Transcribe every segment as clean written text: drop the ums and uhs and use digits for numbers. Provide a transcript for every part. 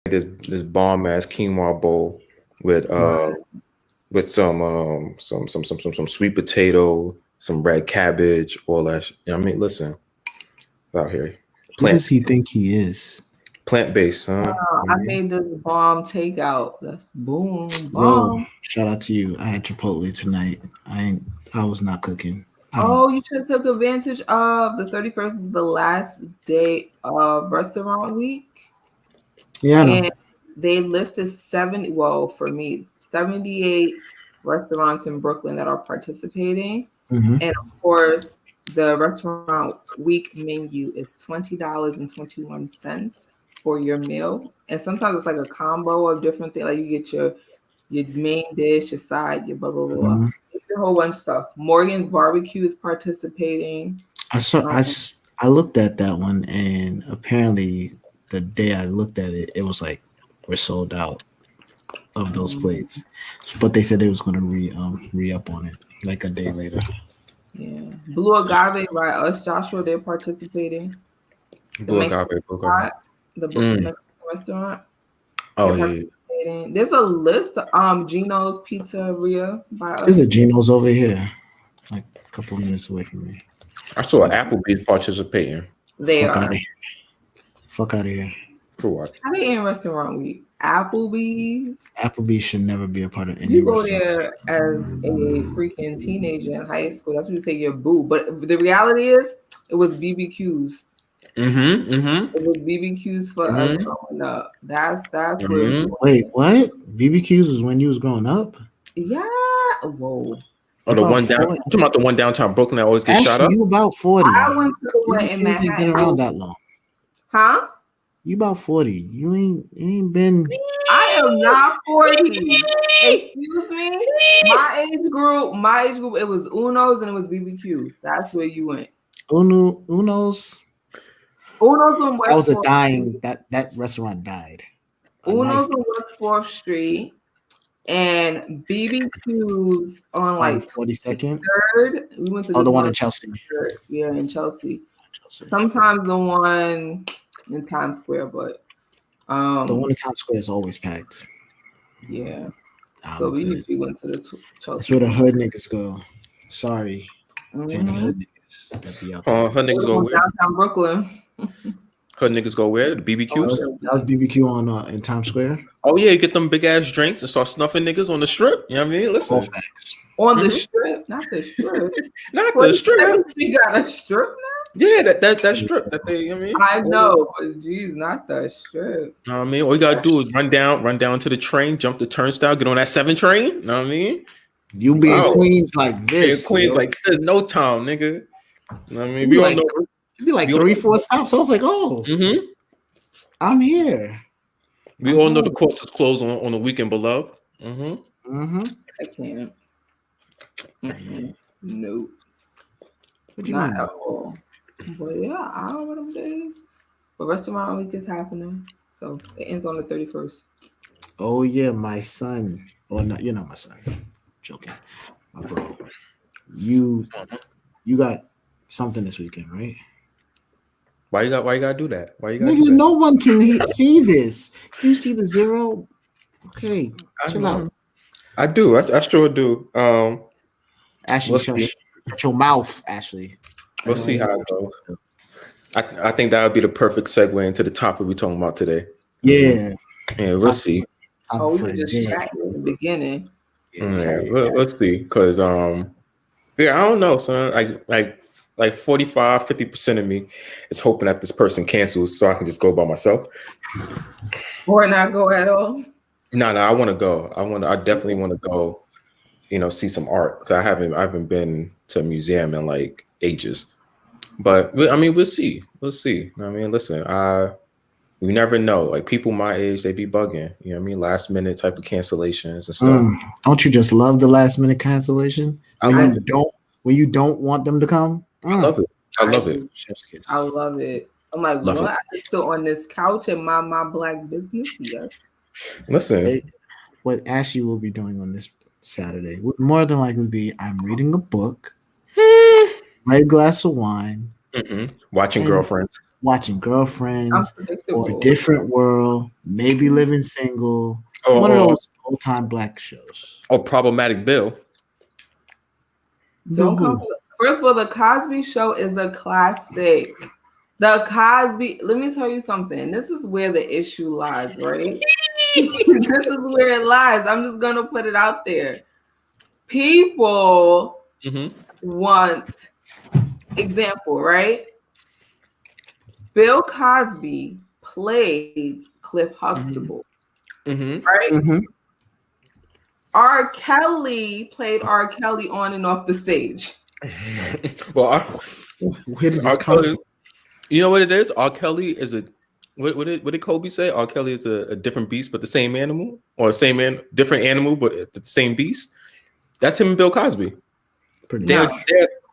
this bomb ass quinoa bowl with Right. some sweet potato, some red cabbage, all that. You know what I mean, listen, it's out here, Who plant does he think he is? plant based, huh? I made this bomb takeout. That's boom, Bro, bomb. shout out to you. I had Chipotle tonight. I was not cooking. Oh, you should have took advantage of the 31st is the last day of restaurant week. Yeah, I know. And they listed 70, well, for me, 78 restaurants in Brooklyn that are participating. Mhm. And of course, the restaurant week menu is $20.21 for your meal. And sometimes it's like a combo of different things. Like you get your main dish, your side, your blah blah blah. Mhm. It's a whole bunch of stuff. Morgan's Barbecue is participating. I saw. Um, I looked at that one, and apparently, the day I looked at it, it was like we're sold out of those plates. But they said they was gonna re up on it like a day later. Yeah. Blue Agave by us, Joshua, they're participating. Blue agave, blue agave. The Mexican restaurant. Oh They're yeah, participating. There's a list. Gino's Pizzeria by us. There's a Geno's over here, like a couple of minutes away from me. I saw Applebee's participating. They Fuck are. out of here. Fuck out of here. For what? How they in restaurant week? Applebee's. Applebee's should never be a part of any You go restaurant. there as a freaking teenager in high school. That's what you say you're boo. But the reality is, it was BBQs. It was BBQs for us growing up. That's where. Wait, what? BBQs was when you was growing up? Yeah. Whoa. Oh, the one down. You talking about the one downtown Brooklyn that always gets shot up? You about 40. I went to the one in BBQs ain't been Manhattan. around that long. Huh? You about 40. You ain't been. I am not 40. Excuse me. My age group, it was Uno's and it was BBQs. That's where you went. Uno's. Uno's on West That was a 4th dying. Street. That restaurant died. Uno's on West 4th Street and BBQs on like 42nd. 3rd. We went to Oh, the one in Chelsea. Yeah, in Chelsea. Sometimes the one in Times Square, but the one in Times Square is always packed. Yeah. I'm So we good. usually went to the Chelsea. That's where the hood niggas go. Sorry to any Mhm. hood niggas that be out Her there. niggas go where? Downtown Brooklyn. Her niggas go where? The BBQs? That was BBQ on in Times Square. Oh yeah, you get them big ass drinks and start snuffing niggas on the strip. You know what I mean? Listen, All facts. On the strip, not the strip. not What, the strip. we got a strip now? Yeah, that strip that they. You know what I mean, I know, but geez, not the strip. You know what I mean, all you gotta do is run down to the train, jump the turnstile, get on that 7 train. You know what I mean? You be in Oh. Queens like this. In Queens, yo. like there's no time, nigga. You know what I mean? It'd We be all like, know. it'd be like we all- 3-4 stops. I was like, oh, Mhm. I'm here. We all know the courts is closed on the weekend, beloved. Mm-hmm. I can't. No, What you not mean? at all. But yeah, I don't know what I'm doing. But restaurant week is happening, so it ends on the 31st. Oh yeah, my son. Oh no, you're not my son. Joking, my bro. You got something this weekend, right? Why you gotta do that? Why you gotta do Nigga, that? no one can see this. You see the 0? Okay, chill out. I do. I sure do. Ashley, We'll shush. see. Shut your mouth, Ashley. We'll see how it goes. I think that would be the perfect segue into the topic we're talking about today. Yeah. Yeah, we'll see. Oh, we were just chatting in the beginning. Yeah, let's see. Because yeah, I don't know, son. Like 45-50% of me is hoping that this person cancels so I can just go by myself. Or not go at all. No, I want to go. I definitely want to go. See some art. 'Cause I haven't been to a museum in like ages. But I mean, we'll see. We'll see. I mean, listen, we never know. Like people my age, they be bugging. You know what I mean? Last minute type of cancellations and stuff. Don't you just love the last minute cancellation? I love it. When you don't want them to come? I love it. I love it. I love it. I'm like, Love what? it. I just sit on this couch and mind my black business. Yes. Listen, What Ashley will be doing on this Saturday would more than likely be I'm reading a book, red glass of wine, Watching And Girlfriends. watching Girlfriends or Unpredictable. Different World, maybe Living Single. Or, One of or, those old time black shows. or Problematic Bill. Don't come. First of all, the Cosby Show is a classic. The Cosby. Let me tell you something. This is where the issue lies, right? This is where it lies. I'm just gonna put it out there. People want example, right? Bill Cosby played Cliff Huxtable, right? R. Kelly played R. Kelly on and off the stage. Well, Where did this R. come Kelly, from? you know what it is? R. Kelly is a what did Kobe say? R. Kelly is a different beast, but the same animal, or different animal, but the same beast. That's him and Bill Cosby.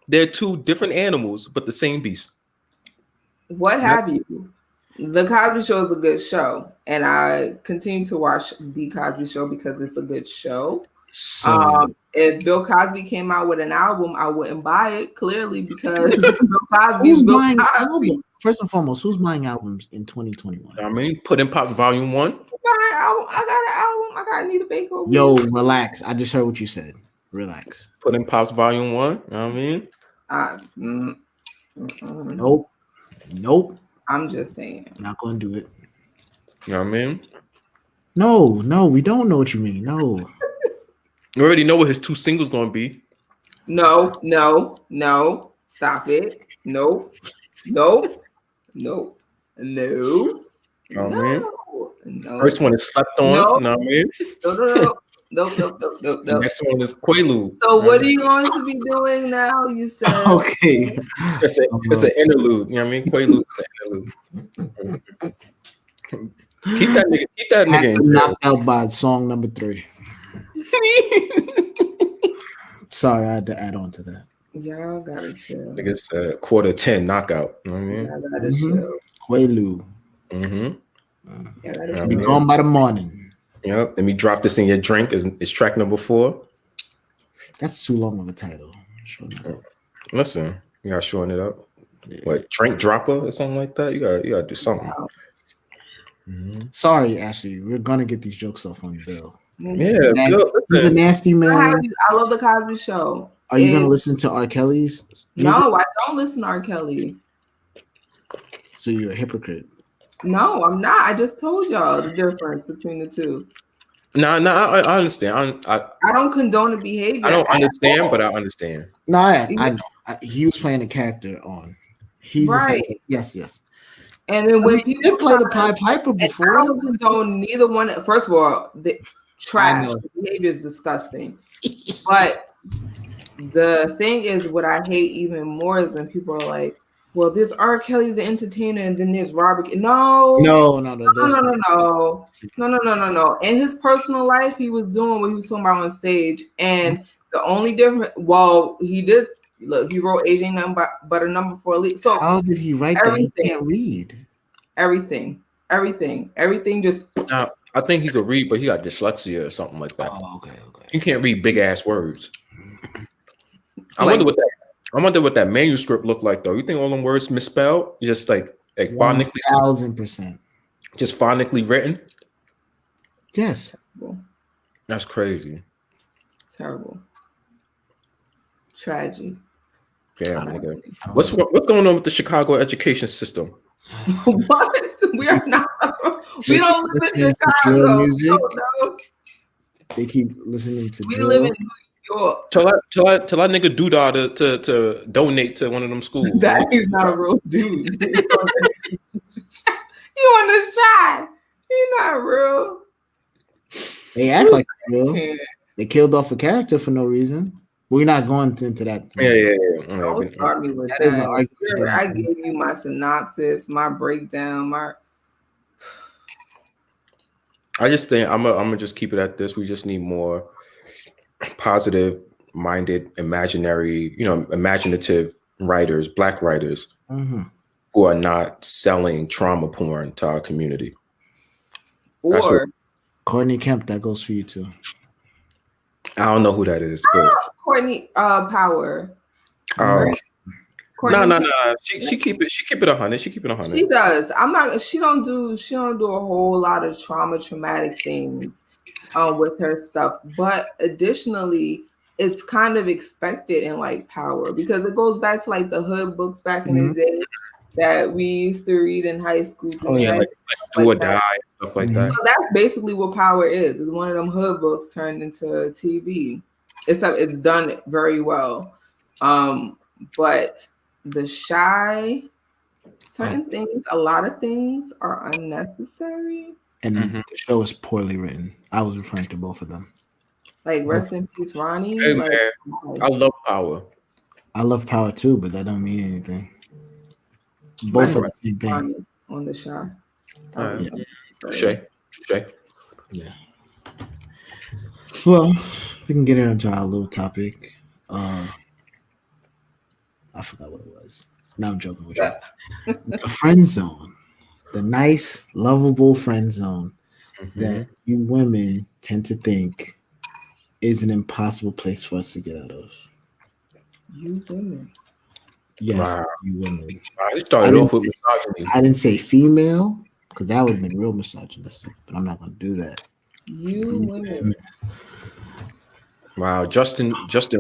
They're two different animals, but the same beast. What have you? The Cosby Show is a good show, and I continue to watch The Cosby Show because it's a good show. So, if Bill Cosby came out with an album, I wouldn't buy it, clearly, because Bill Cosby is who's Bill buying Cosby. albums? First and foremost, who's buying albums in 2021? I mean, Put in Pop Volume 1. I got an album. I got Anita Baker. Yo, relax. I just heard what you said. Relax. Put in Pop's Volume 1. You know what I mean? Nope. I'm just saying. Not gonna do it. You know what I mean? No, we don't know what you mean. No. You already know what his 2 singles gonna be. No. Stop it. No. You know what I mean? No. First one is Slept On. No. You know what I mean? No. The next one is Quaalude. So what are you going to be doing now? You said Okay. It's an interlude. You know what I mean? Quaalude is an interlude. Keep that nigga in jail. Knocked out by song number 3. Sorry, I had to add on to that. y'all gotta chill. Nigga said quarter 10 knockout. You know what I mean? Y'all gotta chill. Quaalude. Y'all gotta Yeah, chill. Be gone by the morning. Yep. Let me drop this in your drink. Is track number 4. That's too long of a title. Sure enough. Listen, you gotta shorten it up. Yeah. What, drink dropper or something like that? You gotta do something. Wow. Sorry, Ashley. We're gonna get these jokes off on Bill. Yeah, Nasty- Bill, He's a listen. nasty man. I love the Cosby Show. Are you gonna listen to R. Kelly's music? No, I don't listen to R. Kelly. So you're a hypocrite. No, I'm not. I just told y'all the difference between the two. No, I understand. I don't condone the behavior. I don't understand, but I understand. No, I know. He was playing a character on. He's Right. Yes. And then when He people did play the Pied Piper and I before. don't condone neither one. First of all, the trash know. behavior is disgusting. But the thing is, what I hate even more is when people are like, "Well, there's R. Kelly the entertainer, and then there's Robert." No. No. No. In his personal life, he was doing what he was talking about on stage, and the only difference, he did. Look, he wrote "Age Ain't Nothing but a Number for a League." So How did he write that? He can't read. Everything. Just I think he could read, but he got dyslexia or something like that. Oh, okay. He can't read big ass words. I wonder what that manuscript looked like though. You think all them words misspelled? Just like phonically, 1000%. just phonically written? Yes. That's crazy. terrible. Tragedy. Damn, nigga. What's going on with the Chicago education system? What? We are not. We don't live in Chicago. Music. No. They keep listening to. We drill. live in New York. Tell that nigga Doodah to donate to one of them schools. That is not a real dude. You on the shot? He not real. They act like real. Yeah. They killed off a character for no reason. We're not going into that. Yeah. Don't start me with That that. is an argument. I gave you my synopsis, my breakdown, I just think I'm gonna just keep it at this. We just need more positive-minded, imaginative writers, Black writers, who are not selling trauma porn to our community. Or Courtney Kemp, that goes for you too. I don't know who that is, but Courtney Power. oh, No. She keep it 100. She keep it 100. She does. She don't do a whole lot of traumatic things with her stuff. But additionally, it's kind of expected in like Power because it goes back to like the hood books back in the day that we used to read in high school. Oh yeah, like Do or Die, stuff like that. So that's basically what Power is. It's one of them hood books turned into TV. It's done very well. But the Shy, certain things, a lot of things are unnecessary. And the show is poorly written. I was referring to both of them. Like rest in peace, Ronnie. Hey, like, man, I love Power. I love Power too, but that don't mean anything. Both are the same thing. Ronnie on the Shy. Shay. Yeah. Well, we can get into our little topic. I forgot what it was. No, I'm joking with you. The friend zone. The nice, lovable friend zone that you women tend to think is an impossible place for us to get out of. You women. Yes, you women. I started off with misogyny. I didn't say female because that would have been real misogynistic, but I'm not going to do that. You women. Wow, Justin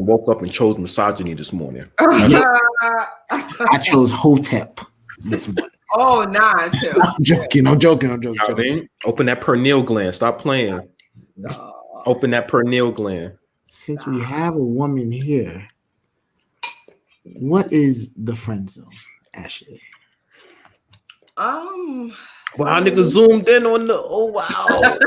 woke up and chose misogyny this morning. I chose Hotep this morning. Oh, nah, chill. I'm joking. I mean, open that perineal gland. Stop playing. Open that perineal gland. Since we have a woman here, what is the friend zone, Ashley? Wow, nigga zoomed in on the. Oh wow.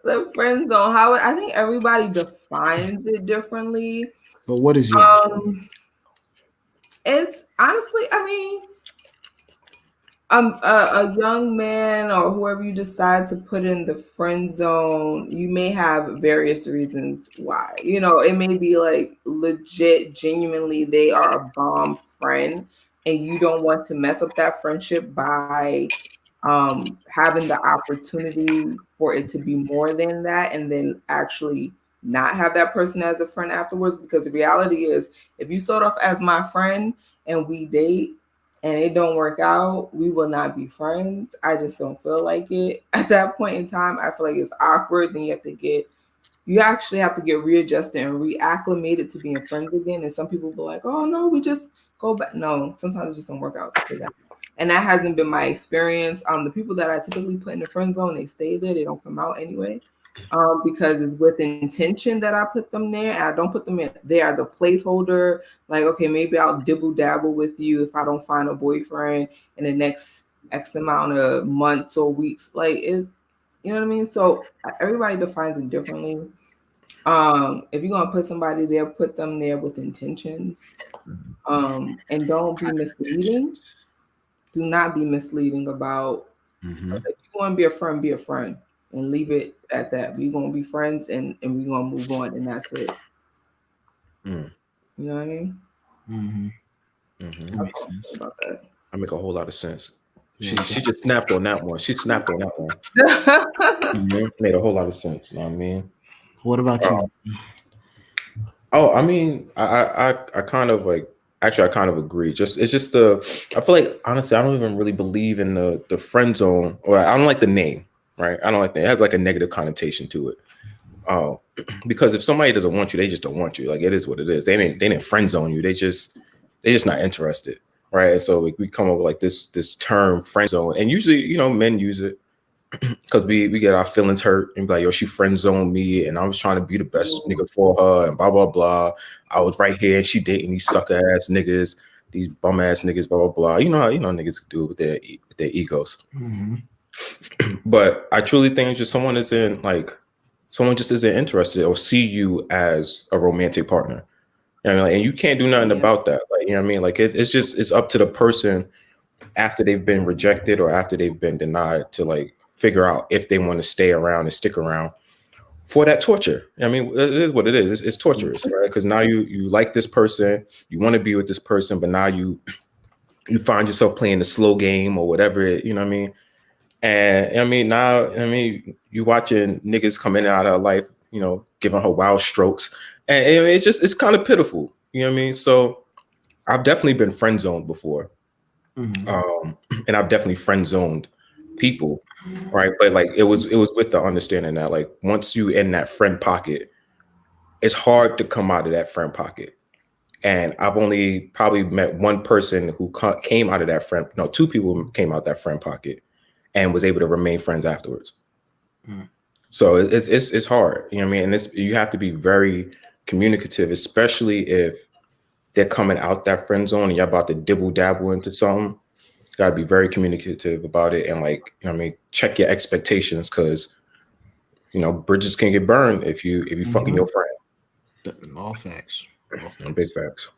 The friend zone. I think everybody defines it differently. But what is your? It's honestly, I mean, a young man or whoever you decide to put in the friend zone, you may have various reasons why. You know, it may be like legit, genuinely, they are a bomb friend, and you don't want to mess up that friendship by having the opportunity for it to be more than that, and then actually not have that person as a friend afterwards. Because the reality is, if you start off as my friend and we date and it don't work out, we will not be friends. I just don't feel like it at that point in time. I feel like it's awkward. Then you actually have to get readjusted and reacclimated to being friends again. And some people be like, oh no, we just go back. No, sometimes it just don't work out to say that. And that hasn't been my experience. The people that I typically put in the friend zone, they stay there. They don't come out anyway. Because it's with intention that I put them there, and I don't put them in there as a placeholder. Like, okay, maybe I'll dibble dabble with you if I don't find a boyfriend in the next X amount of months or weeks. Like, you know what I mean? So everybody defines it differently. If you're gonna put somebody there, put them there with intentions, and don't be misleading. Do not be misleading about. If you want to be a friend. And leave it at that. We're gonna be friends, and we're gonna move on, and that's it. You know what I mean? That makes sense. About that. I make a whole lot of sense. She just snapped on that one. She snapped on that one. Made a whole lot of sense. You know what I mean? What about you? Oh, I mean, I kind of like. Actually, I kind of agree. It's just I feel like honestly, I don't even really believe in the friend zone, or I don't like the name. Right, I don't like that. It has like a negative connotation to it. Because if somebody doesn't want you, they just don't want you. Like, it is what it is. They didn't friend zone you. They just not interested, right? So we come up with like this term friend zone, and usually, you know, men use it because we get our feelings hurt and be like, yo, she friend zoned me, and I was trying to be the best nigga for her, and blah blah blah. I was right here, and she dating these sucker ass niggas, these bum ass niggas, blah blah blah. You know how niggas do it with their egos. But I truly think it's just someone just isn't interested or see you as a romantic partner. And you can't do nothing about that. Like, you know what I mean? Like, it's up to the person after they've been rejected or after they've been denied to like figure out if they want to stay around and stick around for that torture. I mean, it is what it is. It's torturous, right? Because now you like this person, you want to be with this person, but now you find yourself playing the slow game or whatever, you know what I mean? And I mean, you watching niggas coming out of life, you know, giving her wild strokes. And it's kind of pitiful. You know what I mean? So I've definitely been friend zoned before. And I've definitely friend zoned people, right? But like it was with the understanding that like once you in that friend pocket, it's hard to come out of that friend pocket. And I've only probably met one person who came out of that friend. No, two people came out that friend pocket and was able to remain friends afterwards. So it's hard, you know what I mean? And you have to be very communicative, especially if they're coming out that friend zone and you're about to dibble dabble into something. Gotta be very communicative about it and like, you know what I mean, check your expectations because you know, bridges can get burned if you fucking your friend. All facts. Big facts.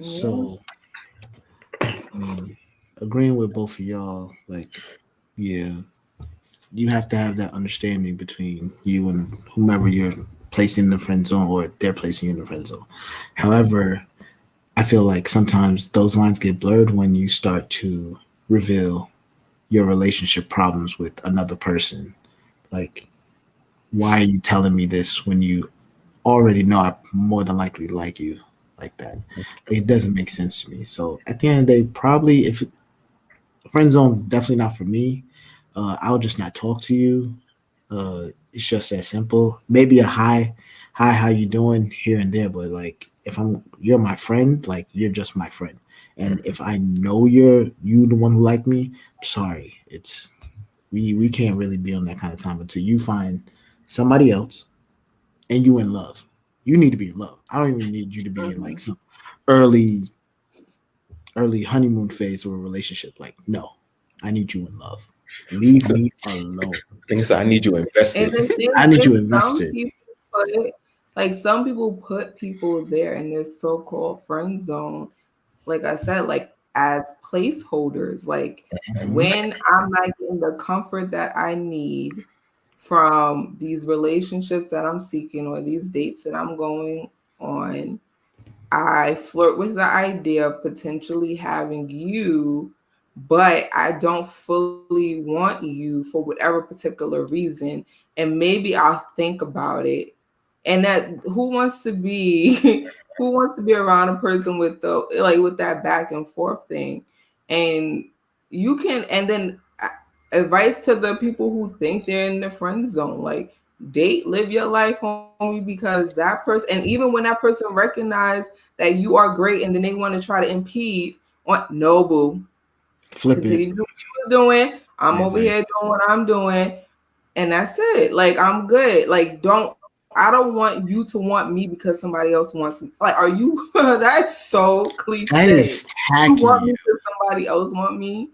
So agreeing with both of y'all, like, yeah, you have to have that understanding between you and whomever you're placing in the friend zone or they're placing you in the friend zone. However, I feel like sometimes those lines get blurred when you start to reveal your relationship problems with another person. Like, why are you telling me this when you already know I more than likely like you like that? It doesn't make sense to me. So at the end of the day, probably if friend zone is definitely not for me, I'll just not talk to you. It's just that simple. Maybe a hi, how you doing here and there, but like if you're my friend, like you're just my friend. And if I know you the one who like me, sorry, it's we can't really be on that kind of time until you find somebody else and you in love. You need to be in love. I don't even need you to be in like some early honeymoon phase of a relationship. Like, no, I need you in love. Leave me alone. I need you invested. I need you invested. Some people put people there in this so-called friend zone, like I said, like as placeholders. Like when I'm not getting the comfort that I need from these relationships that I'm seeking or these dates that I'm going on, I flirt with the idea of potentially having you, but I don't fully want you for whatever particular reason. And maybe I'll think about it. And that who wants to be around a person with with that back and forth thing? And then advice to the people who think they're in the friend zone, like live your life, homie, because that person, and even when that person recognizes that you are great and then they want to try to impede on, no, boo, flip continue it. to do what you're doing. I'm over here doing what I'm doing, and that's it. Like, I'm good. Like, I don't want you to want me because somebody else wants me. Like, are you? That's so cliche. That is tacky. You want me because somebody else want me,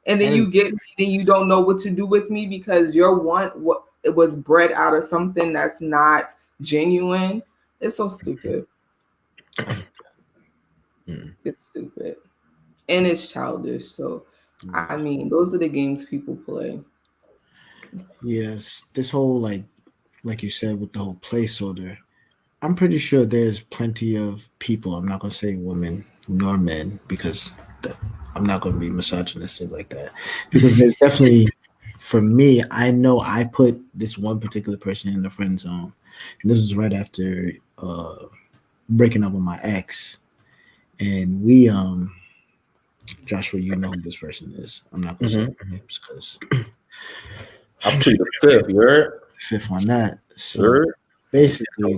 and then then you don't know what to do with me because it was bred out of something that's not genuine. It's so stupid. It's stupid, and it's childish. So, I mean, those are the games people play. Yes, this whole like you said with the whole placeholder, I'm pretty sure there's plenty of people. I'm not gonna say women nor men because I'm not gonna be misogynistic like that. Because there's definitely, for me, I know I put this one particular person in the friend zone, and this was right after breaking up with my ex, and we Joshua, you know who this person is. I'm not gonna say names because I plead the fifth. You're fifth on that. So basically,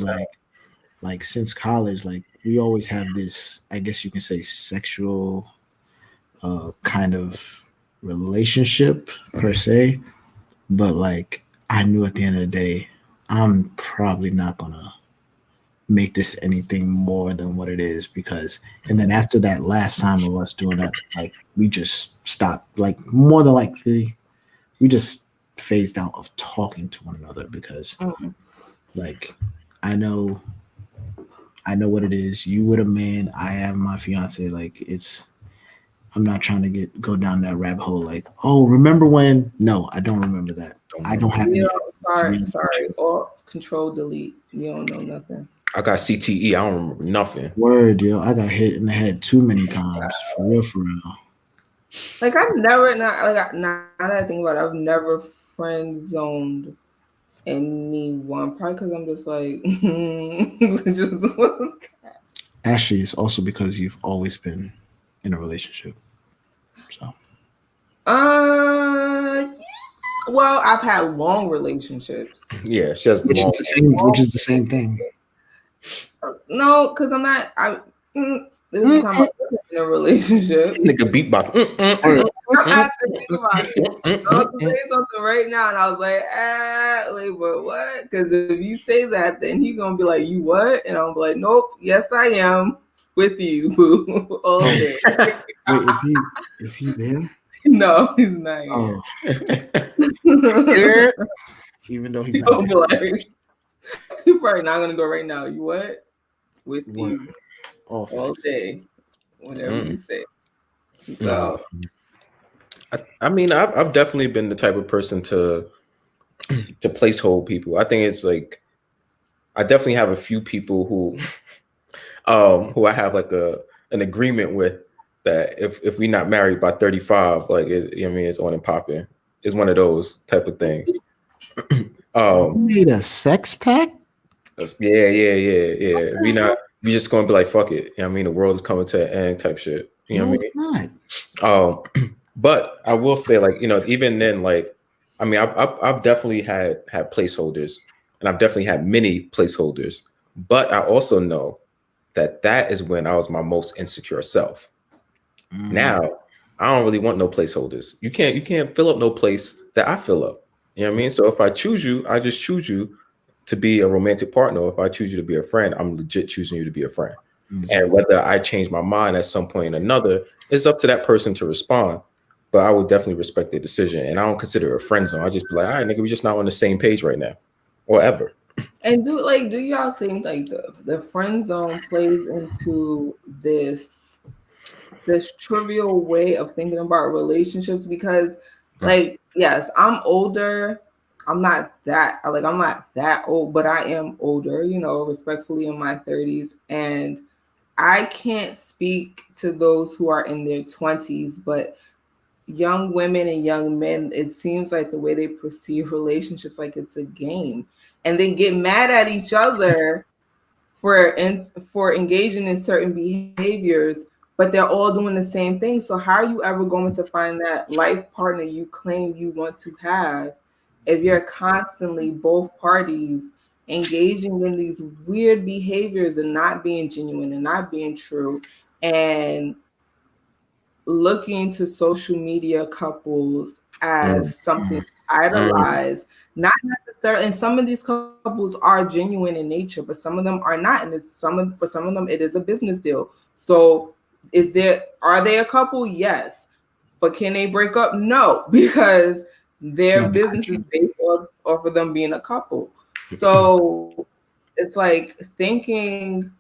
like since college, like we always have this, I guess you can say, sexual kind of relationship per se. But like I knew at the end of the day, I'm probably not gonna make this anything more than what it is because and then after that last time of us doing that, like we just stopped, like more than likely we just phased out of talking to one another because like I know what it is. You with a man, I have my fiance. Like I'm not trying to go down that rabbit hole. Like, oh, remember when? No, I don't remember that. I don't have any. Sorry. Or control delete. You don't know nothing. I got CTE. I don't remember nothing. Word, yo. I got hit in the head too many times. For real. Like I've never now that I think about it, I've never friend zoned anyone. Probably because I'm just like Actually, it's also because you've always been in a relationship. So Well, I've had long relationships. Yeah, she has which is long. the same. Which is the same thing. No, because I'm not. There was a time I wasn't in a relationship. Nigga beatbox. I had to think about it. I was to say something right now, and I was like, wait, but what? Because if you say that, then he's gonna be like, you what? And I'm like, nope, yes, I am with you, boo, all day. Wait, is he there? No, he's not here. Oh, even though he's not there. Like, you're probably not gonna go right now. You what? With What? you Oh, all day, whatever you say. So. I mean, I've definitely been the type of person to placehold people. I think it's like I definitely have a few people who I have like an agreement with that if we're not married by 35, like I mean, it's on and popping. It's one of those type of things. You need a sex pact? Yeah. We just gonna be like, fuck it. You know what I mean? The world is coming to an end type shit. You know what I mean? It's not. But I will say, like, you know, even then, like, I mean, I've definitely had placeholders, and I've definitely had many placeholders. But I also know that is when I was my most insecure self. Now I don't really want no placeholders. You can't fill up no place that I fill up. You know what I mean? So if I choose you, I just choose you to be a romantic partner. If I choose you to be a friend, I'm legit choosing you to be a friend. Exactly. And whether I change my mind at some point or another, it's up to that person to respond. But I would definitely respect their decision. And I don't consider it a friend zone. I just be like, all right, nigga, we just not on the same page right now. Or ever. And do y'all think like the friend zone plays into this trivial way of thinking about relationships? Because like, yes, I'm older. I'm not that old, but I am older, you know, respectfully in my 30s. And I can't speak to those who are in their 20s, but young women and young men, it seems like the way they perceive relationships, like it's a game, and they get mad at each other for engaging in certain behaviors, but they're all doing the same thing. So how are you ever going to find that life partner you claim you want to have if you're constantly both parties engaging in these weird behaviors and not being genuine and not being true, and looking to social media couples as something idolized? Not necessarily, and some of these couples are genuine in nature, but some of them are not, and for some of them it is a business deal. So are they a couple? Yes. But can they break up? No, because their business is based off of them being a couple. So it's like thinking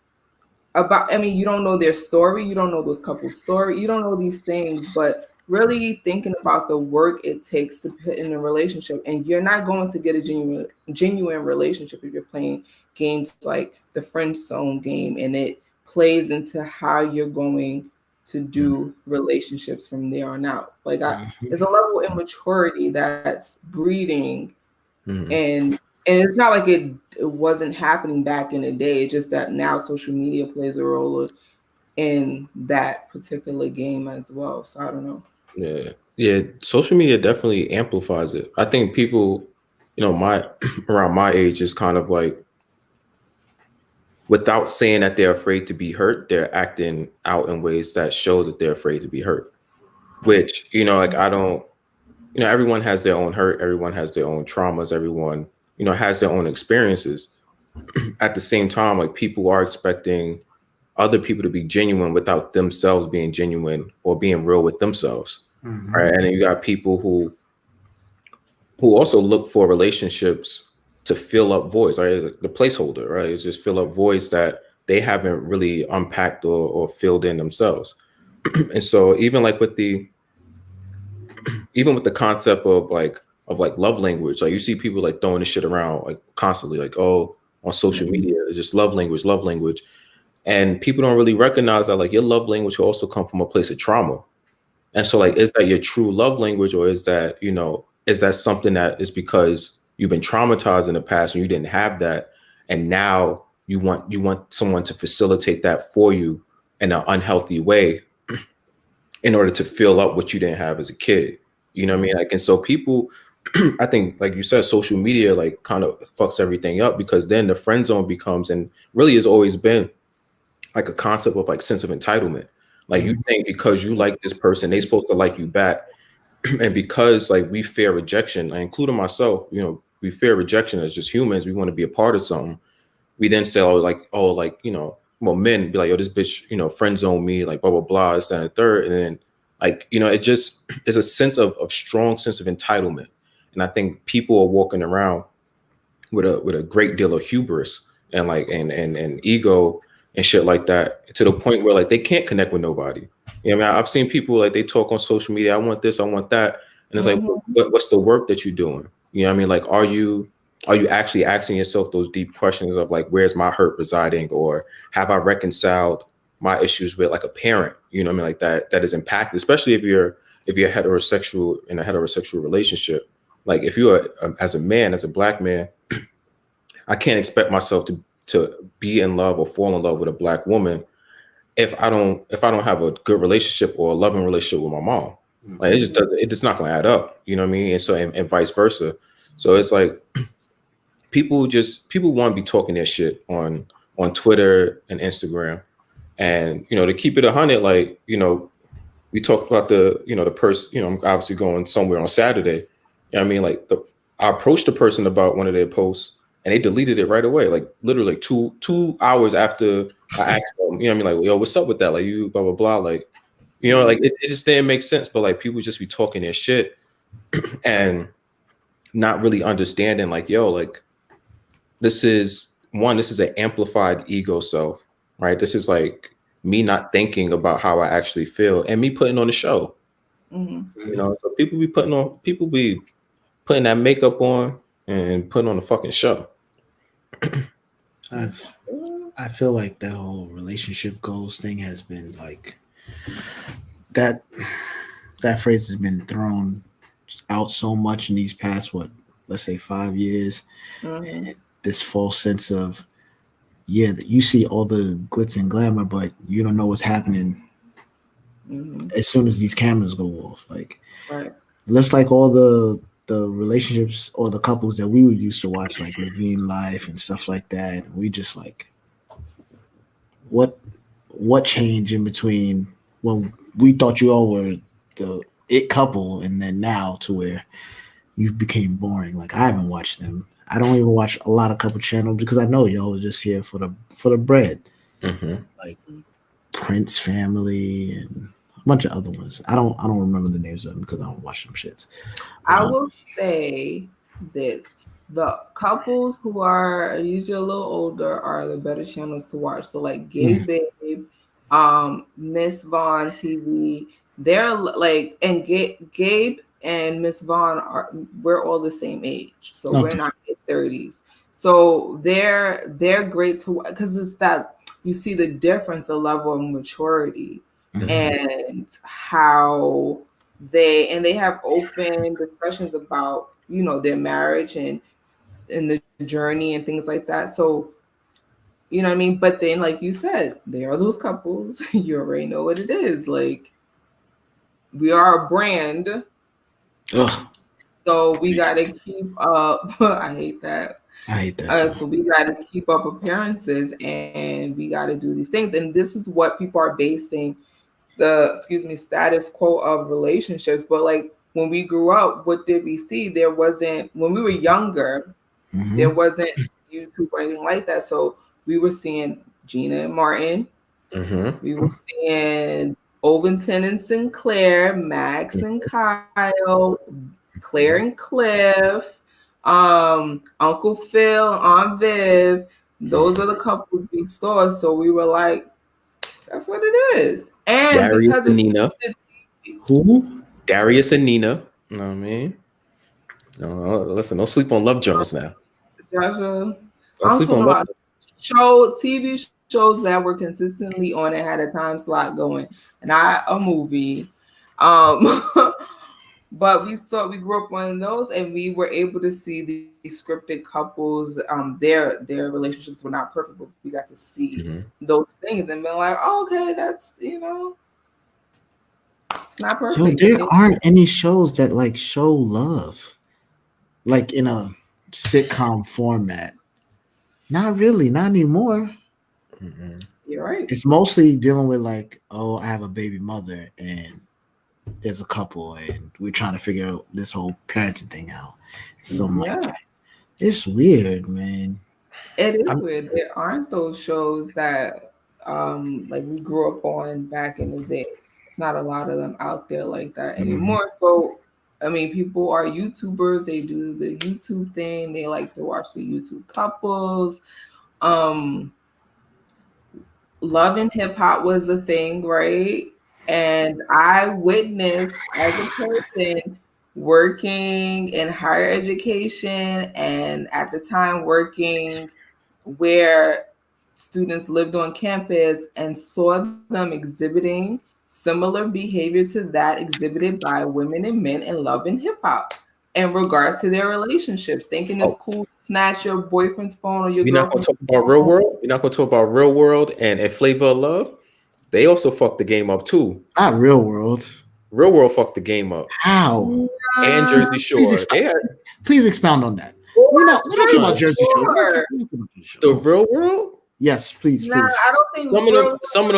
about, I mean, you don't know their story, you don't know those couples' story, you don't know these things, but really thinking about the work it takes to put in a relationship. And you're not going to get a genuine relationship if you're playing games like the friend zone game, and it plays into how you're going to do relationships from there on out. Like there's a level of immaturity that's breeding, and it's not like it wasn't happening back in the day. It's just that now social media plays a role in that particular game as well. So I don't know. Yeah. Social media definitely amplifies it. I think people, you know, around my age is kind of like, without saying that they're afraid to be hurt, they're acting out in ways that show that they're afraid to be hurt. Which, you know, like everyone has their own hurt, everyone has their own traumas, everyone, you know, has their own experiences. At the same time, like, people are expecting other people to be genuine without themselves being genuine or being real with themselves. Right. And then you got people who also look for relationships to fill up voids, right? The placeholder, right? It's just fill up voids that they haven't really unpacked or filled in themselves. And so even with the concept of love language, like, you see people like throwing this shit around like constantly, like, oh, on social media, it's just love language. And people don't really recognize that, like, your love language will also come from a place of trauma. And so, like, is that your true love language, or is that, you know, is that something that is because you've been traumatized in the past and you didn't have that, and now you want someone to facilitate that for you in an unhealthy way in order to fill up what you didn't have as a kid. You know what I mean? Like, and so people, I think, like you said, social media like kind of fucks everything up, because then the friend zone becomes, and really has always been, like a concept of like sense of entitlement. Like you think because you like this person, they supposed to like you back. And because like we fear rejection, including myself, you know, we fear rejection as just humans. We want to be a part of something. We then say, you know, well, men be like, yo, this bitch, you know, friend zone me, like blah, blah, blah, this, that, and the third. And then like, you know, it just is a sense of strong sense of entitlement. And I think people are walking around with a great deal of hubris and like and ego and shit like that, to the point where like they can't connect with nobody. You know, I mean, I've seen people like they talk on social media, I want this, I want that, and it's like, what's the work that you're doing? You know what I mean? Like, are you actually asking yourself those deep questions of like, where's my hurt residing, or have I reconciled my issues with like a parent? You know what I mean? Like that is impacted, especially if you're heterosexual, in a heterosexual relationship. Like if you're as a man, as a black man, I can't expect myself to be in love or fall in love with a black woman if I don't have a good relationship or a loving relationship with my mom. Like it just doesn't, it's not going to add up. You know what I mean? And so and vice versa. So it's like people want to be talking their shit on Twitter and Instagram, and you know, to keep it 100, like, you know, we talked about the, you know, the person, you know, I'm obviously going somewhere on Saturday. You know what I mean? Like I approached the person about one of their posts, and they deleted it right away. Like literally like two hours after I asked them, you know what I mean? Like, yo, what's up with that? Like you blah, blah, blah. Like, you know, like it just didn't make sense. But like people just be talking their shit and not really understanding like, yo, like this is an amplified ego self, right? This is like me not thinking about how I actually feel and me putting on the show. You know, so people be putting that makeup on and putting on the fucking show. I feel like that whole relationship goals thing has been like that phrase has been thrown out so much in these past, let's say 5 years. And this false sense of, yeah, you see all the glitz and glamour, but you don't know what's happening as soon as these cameras go off. Like, just like all the relationships or the couples that we were used to watch, like Levine Life and stuff like that. We just like, what changed in between when we thought you all were the it couple and then now to where you became boring? Like I haven't watched them. I don't even watch a lot of couple channels because I know y'all are just here for the bread. Like Prince Family and a bunch of other ones. I don't remember the names of them because I don't watch them shits. I will say this: the couples who are usually a little older are the better channels to watch. So like Gabe Babe, Miss Vaughn TV, they're like, and Gabe and Miss Vaughn we're all the same age, so we're in our mid-30s. So they're great to watch because it's that you see the difference, the level of maturity, and how they have open discussions about, you know, their marriage and the journey and things like that. So, you know what I mean? But then, like you said, there are those couples, you already know what it is. Like, we are a brand. So we got to keep up. I hate that. So we got to keep up appearances and we got to do these things. And this is what people are basing the, status quo of relationships. But like when we grew up, what did we see? There wasn't, when we were younger, there wasn't YouTube or anything like that. So we were seeing Gina and Martin. We were seeing Overton and Sinclair, Max and Kyle, Claire and Cliff, Uncle Phil, Aunt Viv. Those are the couples we saw. So we were like, that's what it is. And Darius because and Nina. Who? Darius and Nina. You know what I mean? No, listen, don't sleep on Love Jones now. Joshua, Don't sleep on Love Jones. TV shows that were consistently on and had a time slot going, and not a movie. But we grew up on those, and we were able to see these scripted couples. Their relationships were not perfect, but we got to see those things and been like, oh, okay, that's it's not perfect. Yo, there aren't any shows that like show love, like in a sitcom format. Not really, not anymore. Mm-mm. You're right. It's mostly dealing with like, oh, I have a baby mother and there's a couple and we're trying to figure out this whole parenting thing out. Something like that. It's weird, man. It is weird. There aren't those shows that like we grew up on back in the day. It's not a lot of them out there like that anymore. So I mean, people are YouTubers. They do the YouTube thing. They like to watch the YouTube couples. Love and Hip Hop was a thing, right? And I witnessed as a person working in higher education and at the time working where students lived on campus and saw them exhibiting similar behavior to that exhibited by women and men in Love and Hip Hop in regards to their relationships, thinking it's cool to snatch your boyfriend's phone or your We're not going to talk about Real World. We're not going to talk about Real World and Flavor of Love. They also fucked the game up too. Not Real World. Real World fucked the game up. How? And Jersey Shore. Please expound on that. We're not talking about Jersey Shore. The Real World? Yes, please. Nah, I don't think some of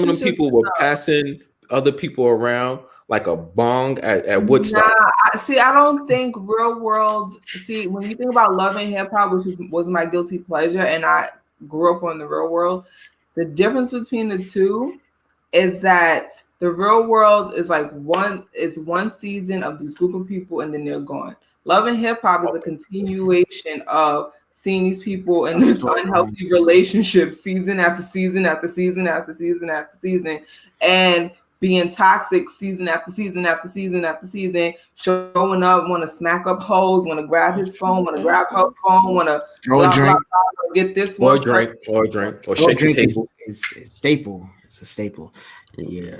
them people were passing other people around like a bong at Woodstock. I don't think Real World. See, when you think about Love and Hip Hop, which was my guilty pleasure, and I grew up on the Real World, the difference between the two is that the Real World is like one season of this group of people, and then they're gone. Love and Hip Hop is a continuation of seeing these people in this unhealthy relationship season after season after season after season after season, and being toxic season after season after season after season, showing up, want to smack up hoes, want to grab his phone, want to grab her phone, want to get this or one drink, or shake the table. It's staple. It's a staple. Yeah.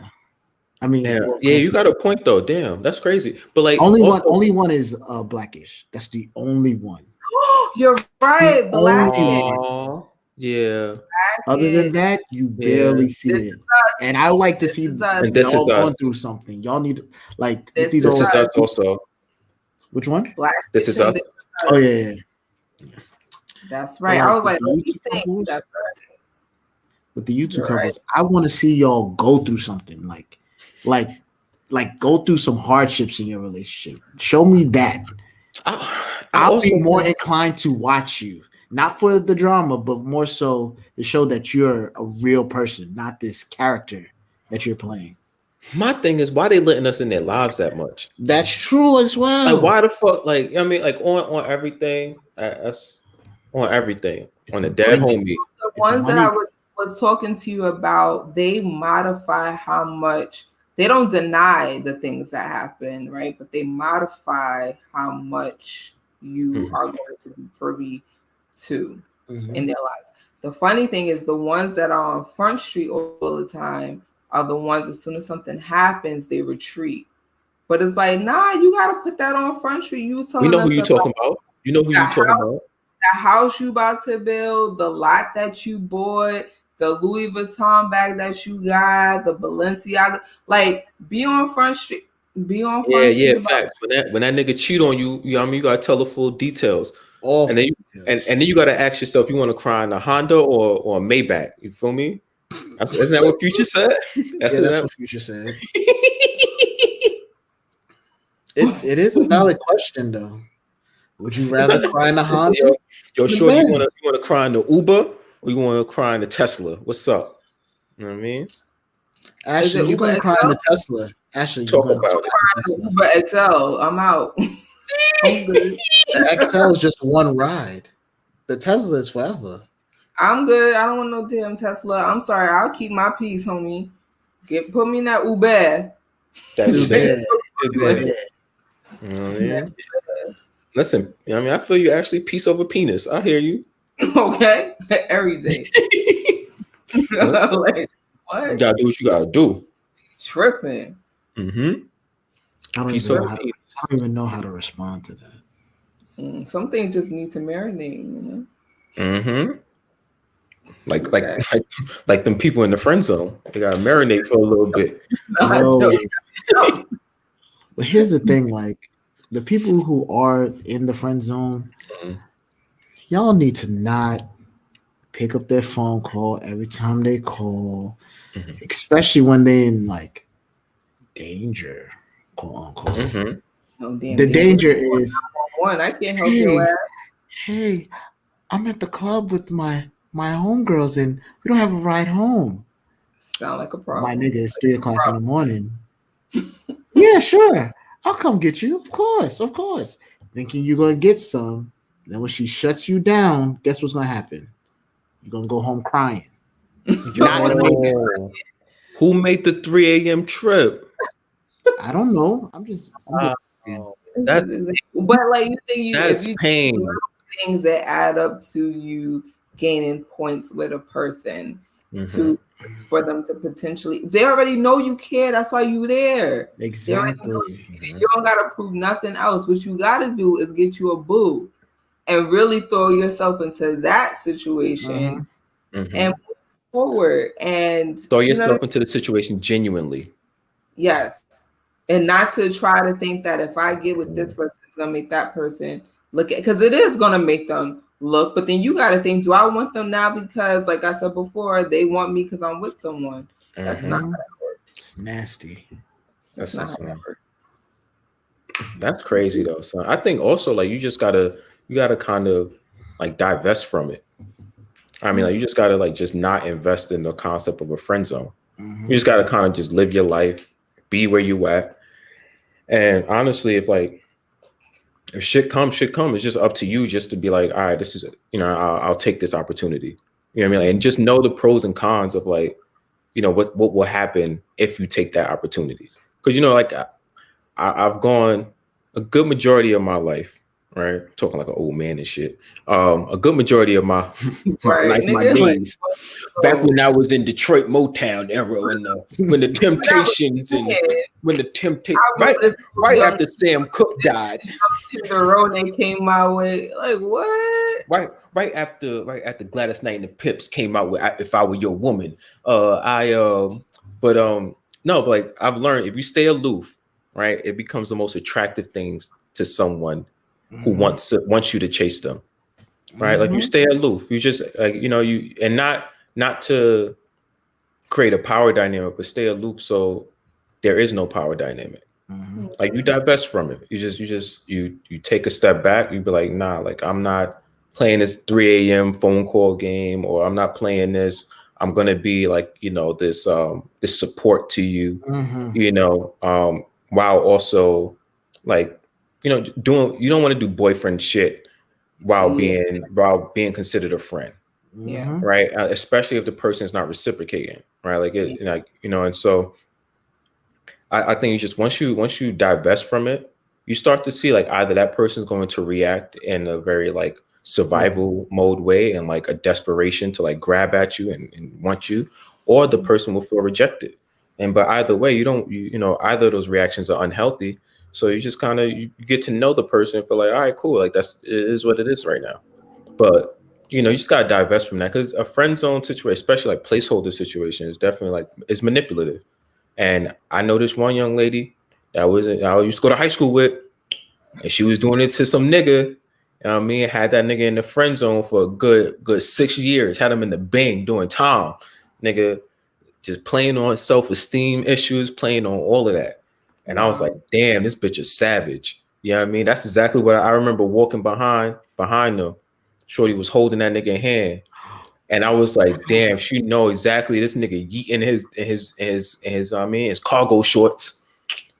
I mean, you got a point though. Damn, that's crazy. But like, only one is Blackish. That's the only one. You're right, Blackish. Yeah. Other than that, you barely see it. And I like to see y'all going through something. Y'all need to, like, This Is Us also. Which one? This Is Us. Oh yeah. That's right. I was like, what do you think? That's right. With the YouTube couples, I want to see y'all go through something like go through some hardships in your relationship. Show me that. I'll be more inclined to watch you, not for the drama, but more so to show that you're a real person, not this character that you're playing. My thing is, why they letting us in their lives that much? That's true as well. Like, why the fuck? Like, I mean, like on everything, us on everything, on the dead homie. The ones that I was talking to you about, they modify how much. They don't deny the things that happen, right? But they modify how much you are going to be privy to in their lives. The funny thing is the ones that are on Front Street all the time are the ones, as soon as something happens, they retreat. But it's like, nah, you got to put that on Front Street. You was telling us. We know who you're talking about. You know who you're talking about. The house you about to build, the lot that you bought, the Louis Vuitton bag that you got, the Balenciaga, like be on Front Street. Be on Front Street. Yeah, facts. When that nigga cheat on you, I mean, you gotta tell the full details. And then you gotta ask yourself, you want to cry in a Honda or a Maybach? You feel me? Isn't that what Future said? That's what Future said. It is a valid question though. Would you rather cry in a Honda? Yo, sure, you want to cry in the Uber? Or you want to cry in the Tesla? What's up? You know what I mean? Ashley, you gonna cry in the Tesla? Ashley, talk about it. Uber XL, I'm out. I'm good. The XL is just one ride. The Tesla is forever. I'm good. I don't want no damn Tesla. I'm sorry. I'll keep my peace, homie. Put me in that Uber. That's Uber. Yeah. Listen, I mean, I feel you actually peace over penis. I hear you. Okay, every day. Like, what? You gotta do what you gotta do. Tripping. Piece of peace. I don't even know how to respond to that. Some things just need to marinate, you know. Mm-hmm. Like them people in the friend zone. They gotta marinate for a little bit. No. But here's the thing: like the people who are in the friend zone, y'all need to not pick up their phone call every time they call, especially when they're in like danger, quote unquote. No, damn the danger is one. I can't help your ass. Hey, I'm at the club with my homegirls and we don't have a ride home. Sound like a problem. My nigga, it's 3:00 in the morning. Yeah, sure. I'll come get you. Of course. Thinking you're gonna get some. Then when she shuts you down, guess what's gonna happen? You're gonna go home crying. Who made the 3 a.m. trip? I don't know. But like you think that's pain. Things that add up to you gaining points with a person for them to potentially, they already know you care. That's why you there. Exactly. You don't gotta prove nothing else. What you gotta do is get you a boo and really throw yourself into that situation and move forward and throw yourself into the situation genuinely. Yes. And not to try to think that if I get with this person, it's gonna make that person look at, because it is gonna make them look, but then you got to think, do I want them now because, like I said before, they want me because I'm with someone? That's not how that works. It's nasty. That's not how that works. That's crazy though. So I think also like you gotta kind of like divest from it. I mean, like you just gotta like just not invest in the concept of a friend zone. You just gotta kind of just live your life, be where you at, and honestly, if shit comes, it's just up to you just to be like, all right, this is, I'll take this opportunity. You know what I mean? Like, and just know the pros and cons of like, what will happen if you take that opportunity. Because, like I've gone a good majority of my life, right? Talking like an old man and shit. A good majority of my life, my days, back when I was in Detroit Motown era, when the Temptations right after Sam Cooke died, the road they came out with, like what? Right after Gladys Knight and the Pips came out with "If I Were Your Woman," no, but like I've learned, if you stay aloof, right, it becomes the most attractive things to someone who wants you to chase them, right? Like you stay aloof, you just like and not to create a power dynamic, but stay aloof so there is no power dynamic. Like you divest from it. You take a step back. You be like, nah, like I'm not playing this 3 a.m. phone call game, or I'm not playing this. I'm gonna be like, this support to you, while also like, you don't want to do boyfriend shit while being considered a friend. Yeah. Right. Especially if the person is not reciprocating. Right. Like it, and so I think once you divest from it, you start to see like either that person is going to react in a very like survival mode way and like a desperation to like grab at you and want you, or the person will feel rejected. But either way, either of those reactions are unhealthy. So you just kind of you get to know the person and feel like, all right, cool, like it is what it is right now. But you just gotta divest from that, because a friend zone situation, especially like placeholder situation, is definitely like it's manipulative. And I know this one young lady that I used to go to high school with, and she was doing it to some nigga. Had that nigga in the friend zone for a good 6 years, had him in the Bing doing time, nigga, just playing on self-esteem issues, playing on all of that. And I was like, damn, this bitch is savage. You know what I mean? That's exactly what I remember walking behind them. Shorty was holding that nigga hand. And I was like, damn, she know exactly this nigga yeeting his cargo shorts,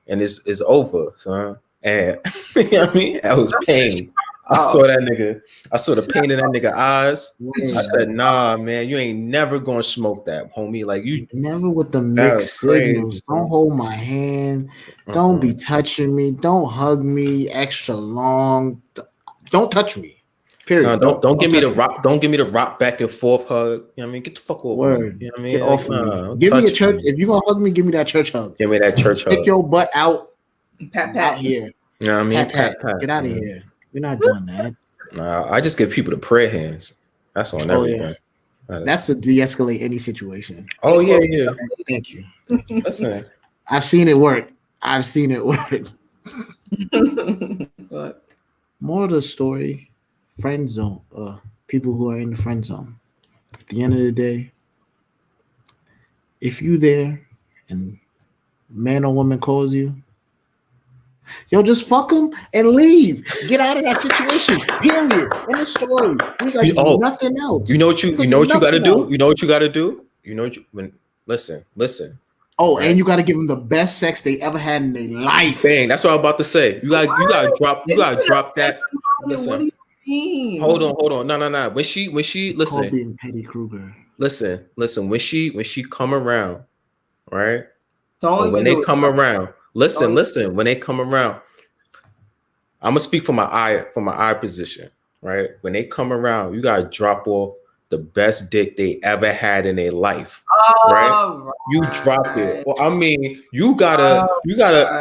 and it's over, son. And you know what I mean? That was pain. I saw that nigga. I saw the pain in that nigga eyes. I said, nah, man, you ain't never gonna smoke that, homie. Like you never with the mixed signals. Crazy, don't hold my hand. Don't be touching me. Don't hug me extra long. Don't touch me. Period. Son, don't give me the rock. Don't give me the rock back and forth hug. You know what I mean? Get the fuck over. Word. You know what I mean? Get off of me. Give me a church. If you gonna hug me, give me that church hug. Give me that church hug. Stick your butt out Pat Out pat. here. You know what I mean? Pat, get out of Mhm. here. We're not doing that. Nah, I just give people the prayer hands. That's on Oh, yeah. everything. That's to de-escalate any situation. Oh yeah. Thank you. Listen, I've seen it work. But More of the story, friend zone. People who are in the friend zone. At the end of the day, if you there and man or woman calls you, yo, just fuck them and leave. Get out of that situation. Period. In the story, we got to do nothing else. You know what you got to do. You know what you got to do. You know when. Listen. Oh, right? And you got to give them the best sex they ever had in their life. Bang. That's what I'm about to say. You got to drop that. Listen. What do you mean? Hold on. No. When she listen. Called being Petty Kruger. Listen. When she come around, right? When they come around, listen. When they come around, I'm gonna speak from my eye position, right? When they come around, you gotta drop off the best dick they ever had in their life, right? You drop it. Well, I mean, you gotta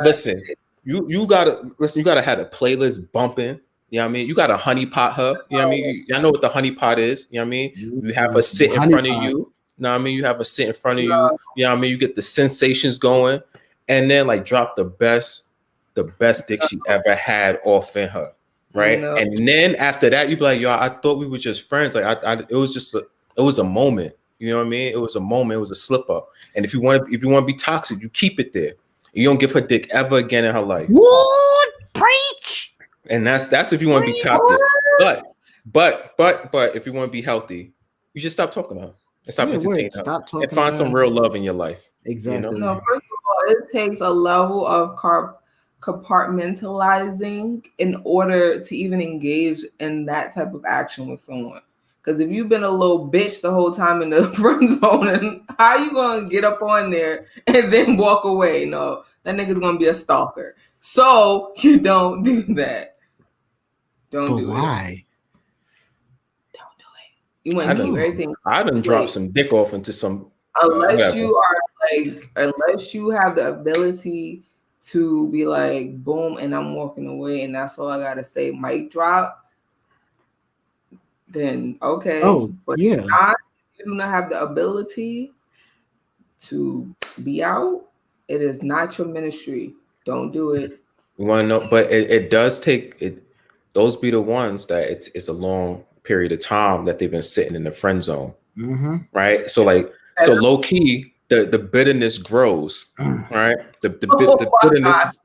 listen. You gotta listen. You gotta have a playlist bumping. You know what I mean? You gotta honey pot her. You know what I mean? Y'all know what the honey pot is. You know what I mean? You have her sit in front of you. You know what I mean? You have her sit in front of you. You know what I mean? You get the sensations going, and then like drop the best dick she ever had off in her, right? No. And then after that, you be like, yo, I thought we were just friends. Like it was a moment. You know what I mean? It was a moment. It was a slip up. And if you want to be toxic, you keep it there. You don't give her dick ever again in her life. What? Preach. And that's if you want to be toxic. But if you want to be healthy, you just stop talking to her and stop entertaining her and find some real love in your life. Exactly. You know? No, first of all, it takes a level of compartmentalizing in order to even engage in that type of action with someone. Because if you've been a little bitch the whole time in the friend zone, how you gonna get up on there and then walk away? No, that nigga's gonna be a stalker. So you don't do that. Don't do it. Why? Don't do it. You want to keep everything. I done dropped some dick off into some. Unless you have the ability to be like, boom, and I'm walking away, and that's all I gotta say, mic drop. Then okay. Oh, but yeah. You do not have the ability to be out. It is not your ministry. Don't do it. You want to know, but it does take it. Those be the ones that it's a long period of time that they've been sitting in the friend zone, right? So so low key, the bitterness grows, right? The bitterness.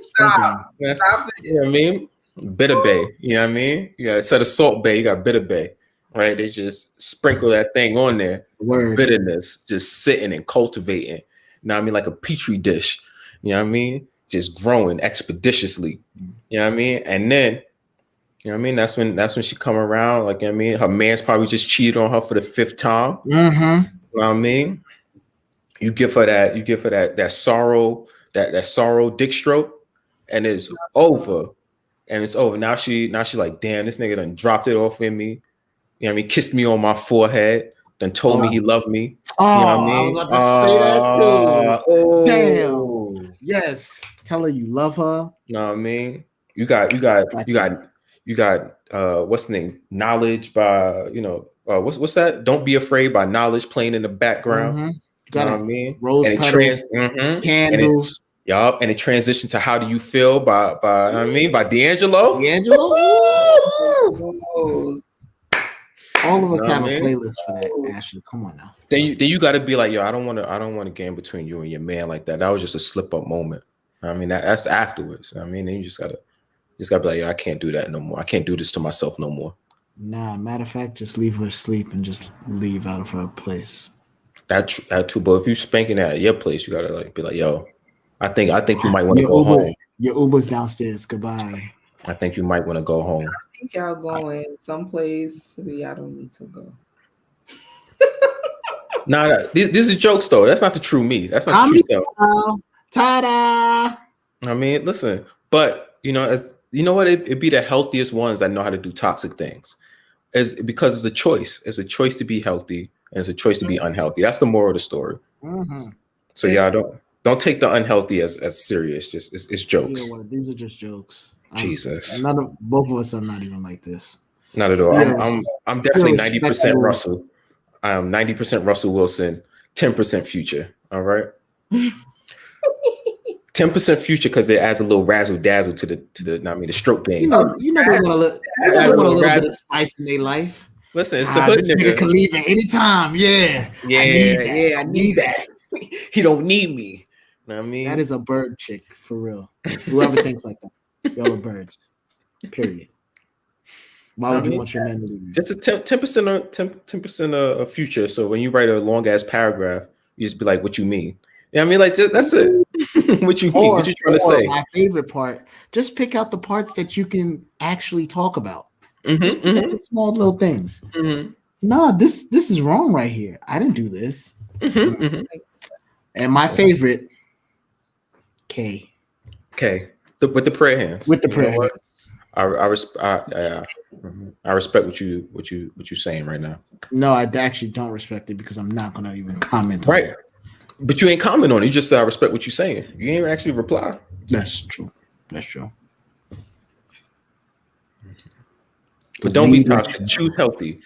Stop. You know what I mean? Bitter Bay, you know what I mean? You got instead of Salt Bay, you got Bitter Bay, right? They just sprinkle that thing on there. Word. Bitterness, just sitting and cultivating. You know what I mean? Like a petri dish. You know what I mean? Just growing expeditiously. You know what I mean? And then, you know what I mean? That's when she come around. Like, you know what I mean? Her man's probably just cheated on her for the 5th time. You know what I mean? You give her that sorrow, that sorrow dick stroke, and it's over. And it's over. Now she like, damn, this nigga done dropped it off in me. You know what I mean? Kissed me on my forehead. Then told me he loved me. Oh, you know what I mean? I was about to say that too. Damn. Yes. Tell her you love her. You know what I mean? You got what's the name? Knowledge by, what's that? Don't Be Afraid by Knowledge playing in the background. You know what I mean? Rose petals, candles. Yup, and it transitioned to How Do You Feel by D'Angelo. All of us have a playlist for that, Ashley. Come on now. Then you got to be like, yo, I don't want to get in between you and your man like that. That was just a slip up moment. I mean, that's afterwards. I mean, then you just gotta be like, yo, I can't do that no more. I can't do this to myself no more. Nah, matter of fact, just leave her asleep and just leave out of her place. That too. But if you spanking at your place, you gotta be like, yo, I think you might want to go home. Your Uber's downstairs. Goodbye. I think you might want to go home. I think y'all going someplace where y'all don't need to go. Nah, this is jokes though. That's not the true me. That's not the true self. Ta-da! I mean, listen, but you know what? It'd be the healthiest ones that know how to do toxic things. Because it's a choice. It's a choice to be healthy and it's a choice to be unhealthy. That's the moral of the story. So y'all Don't take the unhealthy as serious. Just it's jokes. You know what? These are just jokes. Jesus. Both of us are not even like this. Not at all. Yeah, I'm definitely yeah, 90% respectable. Russell. I am 90% Russell Wilson, 10% Future. All right. 10% Future because it adds a little razzle dazzle to the stroke game. You know they want a little bit of spice in their life. Listen, it's the hood this nigga can leave at any time. Yeah. I need that. He don't need me. You know what I mean? That is a bird chick for real. Whoever thinks like that, y'all are birds. Period. Why would you want your man to leave you? Just a 10% of Future. So when you write a long ass paragraph, you just be like, "What you mean?" Yeah, I mean, like that's it. What you mean? What you trying to say? My favorite part: just pick out the parts that you can actually talk about. It's small little things. No, this is wrong right here. I didn't do this. And my favorite, K. With the prayer hands. With the prayer hands. I respect what you saying right now. No, I actually don't respect it because I'm not gonna even comment on it. Right. But you ain't comment on it. You just said I respect what you're saying. You ain't actually reply. That's true. But don't be toxic. Choose healthy.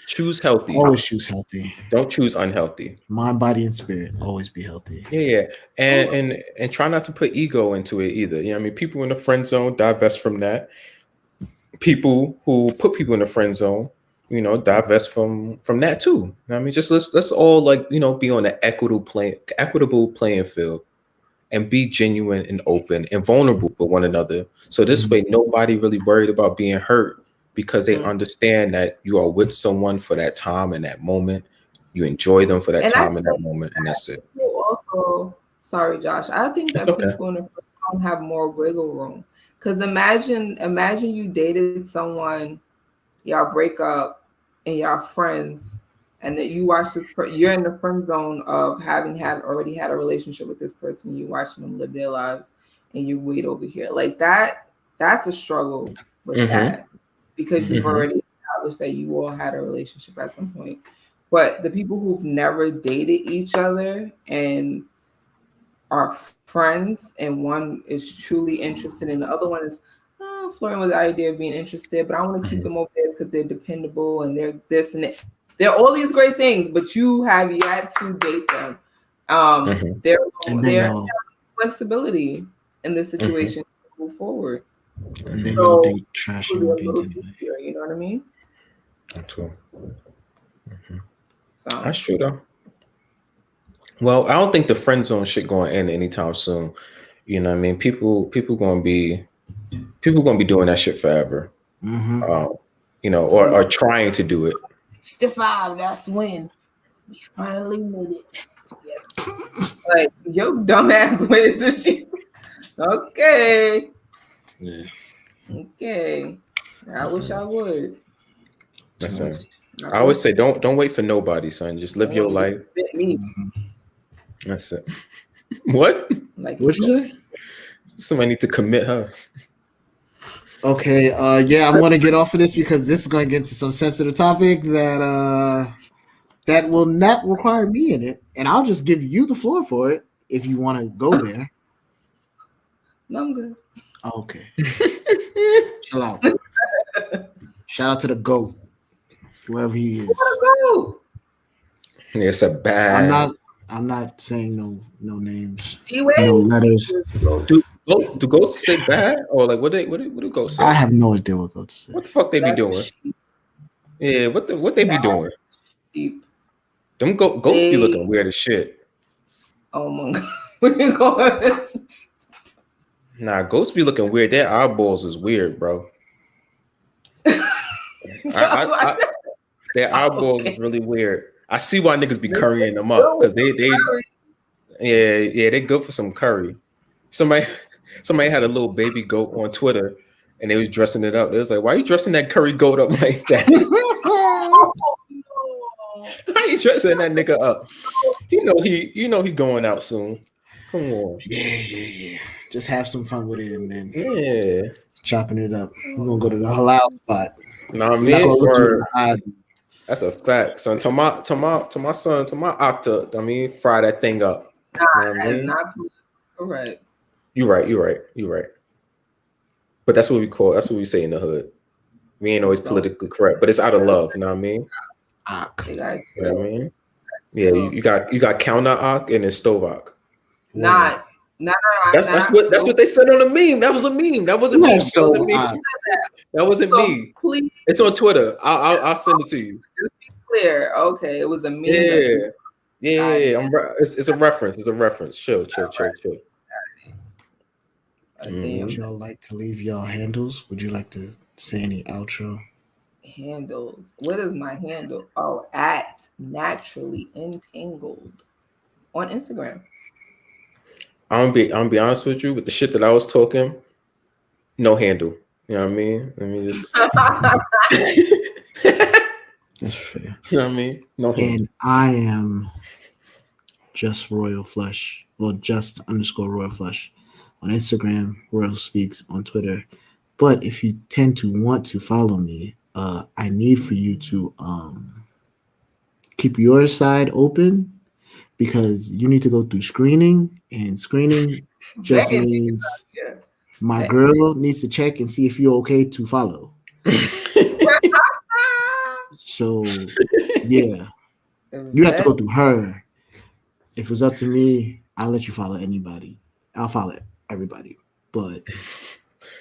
Always choose healthy. Don't choose unhealthy. Mind, body, and spirit. Always be healthy. Yeah. And try not to put ego into it either. You know what I mean? People in the friend zone, divest from that. People who put people in the friend zone, divest from that too. You know what I mean? Just let's all be on an equitable playing field and be genuine and open and vulnerable with one another. So this way nobody really worried about being hurt because they understand that you are with someone for that time and that moment. You enjoy them for that time and that moment, and that's it. Also, sorry, Josh. I think that people in the friend zone have more wiggle room. Because imagine you dated someone, y'all break up, and y'all friends, and that you watch this. You're in the friend zone of having already had a relationship with this person. You watching them live their lives, and you wait over here like that. That's a struggle with that because you've already established that you all had a relationship at some point. But the people who've never dated each other and are friends, and one is truly interested and the other one is flirting with the idea of being interested, but I want to keep them over there because they're dependable and they're this and that. They're all these great things, but you have yet to date them. There flexibility in this situation to move forward. And then you'll date trash anyway. You know what I mean? That's true. That's true though. Well, I don't think the friend zone shit going to end anytime soon. You know what I mean? People gonna be doing that shit forever. Or trying to do it. 65, that's when we finally made it. Like, yo, dumbass went into shit. Okay. Yeah. Okay. I wish I would. Listen, I always say don't wait for nobody, son. Just live your life. That's it. What? Like, what'd you say? Somebody need to commit her. Okay. I'm gonna get off of this because this is gonna get into some sensitive topic that will not require me in it, and I'll just give you the floor for it if you want to go there. No, I'm good. Okay. Chill out. Shout out to the GOAT, whoever he is. It's a bad. I'm not saying no names, D-Wade? No letters. Do goats say bad or like what do goats say? I have no idea what goats say. What the fuck they be doing? Yeah, what they be doing? Sheep. Them goats be looking weird as shit. Oh my god. Nah, goats be looking weird. Their eyeballs is weird, bro. Their eyeballs is really weird. I see why niggas be currying them up because they good for some curry. Somebody had a little baby goat on Twitter and they was dressing it up. They was like, "Why are you dressing that curry goat up like that? Why you dressing that nigga up? You know he going out soon. Come on. Yeah. Just have some fun with it and then chopping it up. We're gonna go to the halal spot. Nah, man. That's a fact, son. To my son, to my octa, fry that thing up. Nah, that's not cool. Correct. You're right. But that's what we say in the hood. We ain't always politically correct, but it's out of love. You know what I mean? They got You know what I mean? Yeah, you got counter Ak and then stove Ak. Not. That's what they said on the meme. That was a meme. That wasn't me. That wasn't me. Please, it's on Twitter. I'll send it to you. just be clear. Okay, it was a meme. Yeah. It's a reference. It's a reference. Chill. Would y'all like to leave y'all handles? Would you like to say any outro? Handles. What is my handle? Oh, at Naturally Entangled on Instagram. I'm gonna be honest with you. With the shit that I was talking, no handle. You know what I mean? Let me just. That's fair. You know what I mean? No handle. And I am just Royal Flush. Well, just _ Royal Flush on Instagram. Royal Speaks on Twitter. But if you tend to want to follow me, I need for you to keep your side open, because you need to go through screening, and screening just means my girl needs to check and see if you're okay to follow. So yeah, you have to go through her. If it was up to me, I'll let you follow anybody. I'll follow everybody. But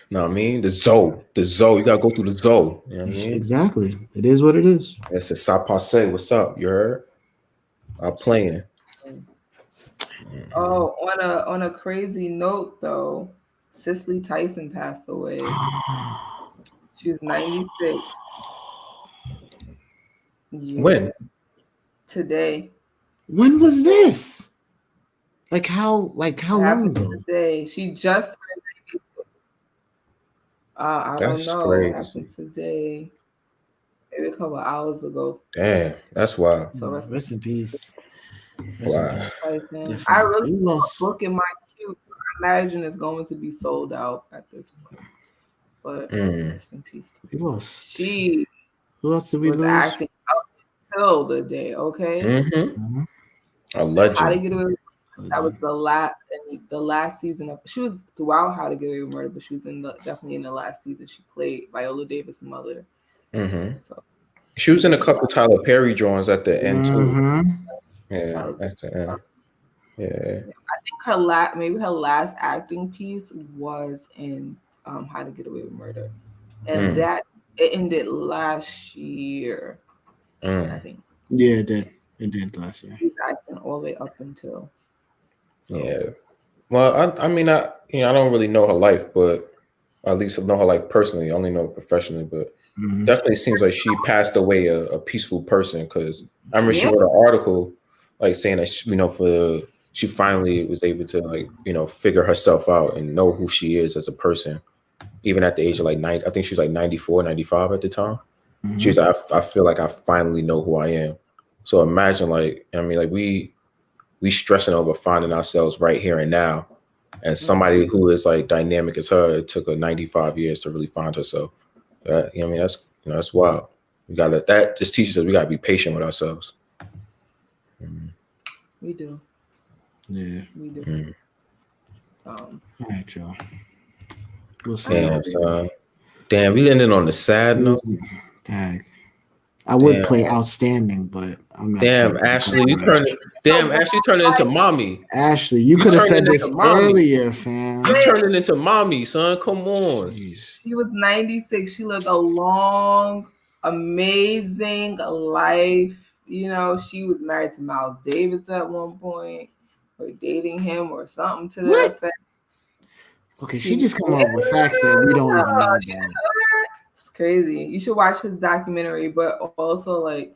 no, I mean the Zoe. You gotta go through the Zoe. You know what I mean? Exactly. It is what it is. It's a Sapasse. What's up? You heard? I'm playing. Oh, on a crazy note though, Cicely Tyson passed away. She was 96. Yeah. When? Today. When was this? Like how long ago? Today. She just turned 96. I don't know. Crazy. It happened today. Maybe a couple hours ago. Damn, that's wild. So rest in peace. Wow. I really lost a book in my queue. I imagine it's going to be sold out at this point. But rest in peace. Who else did we was lose? acting up until the day, okay? Mm-hmm. A legend. How to Get Away with Murder. That was the last season of. She was throughout How to Get Away with Murder, but she was definitely in the last season. She played Viola Davis' mother. Mm-hmm. So she was in a couple Tyler Perry drawings at the end too. Yeah, at the end. Yeah. I think her last acting piece was in How to Get Away with Murder, and that it ended last year. I think. Yeah, it did. It did last year. She's acting all the way up until. So. Yeah. Well, I mean, I don't really know her life, but at least I know her life personally. I only know her professionally, but definitely seems like she passed away a peaceful person. Because I remember she wrote an article like saying that she finally was able to figure herself out and know who she is as a person, even at the age of like 90. I think she was like 94, 95 at the time. She was like, I feel like I finally know who I am. So imagine we stressing over finding ourselves right here and now. And somebody who is like dynamic as her, it took her 95 years to really find herself. That's wild. That just teaches us we gotta be patient with ourselves. We do. Yeah. We do. All right, y'all. We'll see. Damn, we ended on the sad note. Dang. I would play Outstanding, but I'm not. Damn, Ashley, you turned it into mommy. Ashley, you could have said this earlier, fam. You turned it into mommy, son. Come on. Jeez. She was 96. She lived a long, amazing life. You know, she was married to Miles Davis at one point, or dating him, or something to that effect. Okay, she just come up with facts that we don't even know about. It's crazy. You should watch his documentary, but also like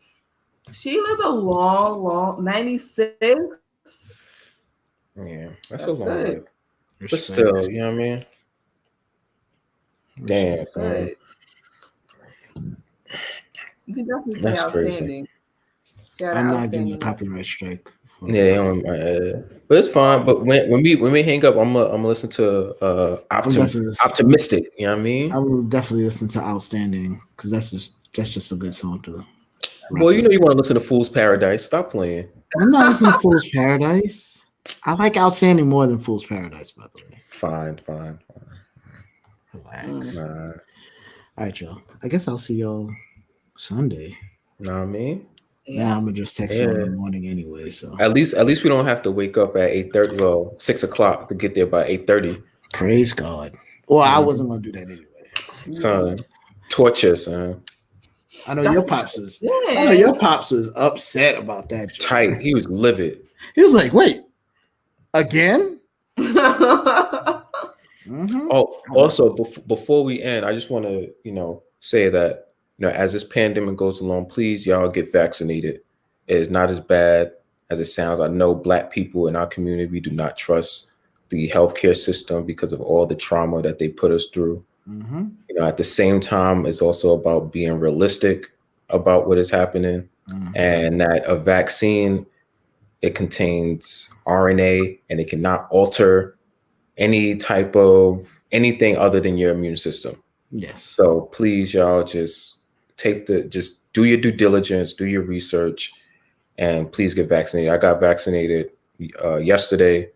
she lived a long 96. Yeah, that's a long life. But Respect. still, you know what I mean? Damn. You can definitely play Outstanding. I'm not getting a copyright strike. Yeah, but it's fine. But when we hang up, I'm gonna listen to Optimistic. You know what I mean? I will definitely listen to Outstanding because that's just a good song to. Well, you know you want to listen to Fool's Paradise. Stop playing. I'm not listening to Fool's Paradise. I like Outstanding more than Fool's Paradise, by the way. Fine. Relax. Nah. All right, y'all. I guess I'll see y'all Sunday. Know what I mean? Yeah, I'm gonna just text you in the morning anyway. So at least we don't have to wake up at 8:30. Well, 6:00 to get there by 8:30. Praise God. Well, I wasn't gonna do that anyway. Son, torture, son. I know your pops was. I know your pops was upset about that. Tight. He was livid. He was like, "Wait, again?" Mm-hmm. Oh, also before we end, I just want to say that as this pandemic goes along, please y'all get vaccinated. It is not as bad as it sounds. I know Black people in our community, we do not trust the healthcare system because of all the trauma that they put us through. Mm-hmm. At the same time, it's also about being realistic about what is happening, and that a vaccine, it contains RNA and it cannot alter any type of anything other than your immune system. Yes. So please, y'all, just do your due diligence, do your research, and please get vaccinated. I got vaccinated yesterday,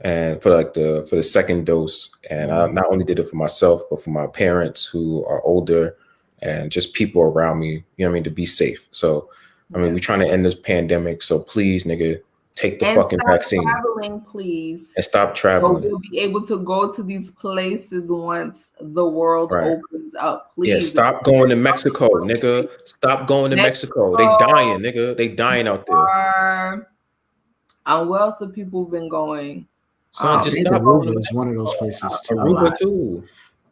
and for the second dose, and I not only did it for myself, but for my parents who are older, and just people around me. To be safe. So, we're trying to end this pandemic. So please, nigga, take the fucking vaccine. Traveling, please. And stop traveling. So we'll be able to go to these places once the world opens up. Please. Yeah, stop going to Mexico, nigga. Stop going to Mexico. They dying, nigga. They dying out there. And where else have people been going? Son, just stop. Aruba is one of those places too. Aruba too.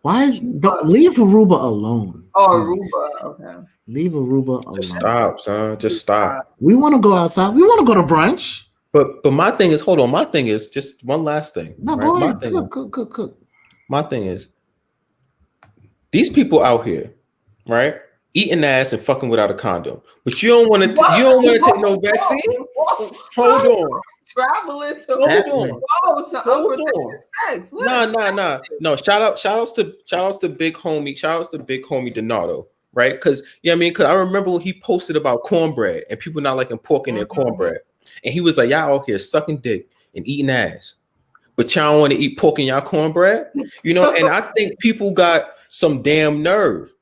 Don't leave Aruba alone? Oh, Aruba. Okay. Leave Aruba alone. Just stop, son. Just stop. We want to go outside. We want to go to brunch. But my thing is, hold on. My thing is just one last thing. No, right? go ahead. Cook. My thing is, these people out here, right, eating ass and fucking without a condom, but you don't want to. You don't want to take no vaccine. Hold on. Traveling to unprotected sex. No. Shout outs to big homie Donato, right? Because because I remember when he posted about cornbread and people not liking pork in their cornbread, and he was like, y'all out here sucking dick and eating ass, but y'all want to eat pork in y'all cornbread, And I think people got some damn nerve,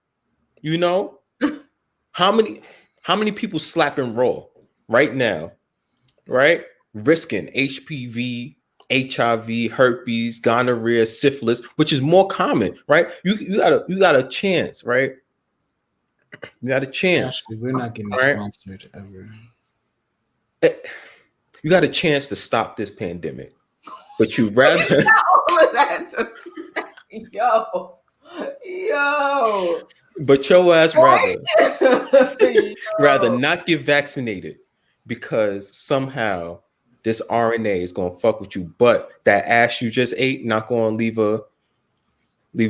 How many people slapping raw right now, right? Risking HPV, HIV, herpes, gonorrhea, syphilis, which is more common, right? You got a chance, right? You got a chance. Actually, we're not getting sponsored ever. You got a chance to stop this pandemic, but you rather yo. But your ass rather not get vaccinated because somehow this RNA is gonna fuck with you, but that ass you just ate not gonna leave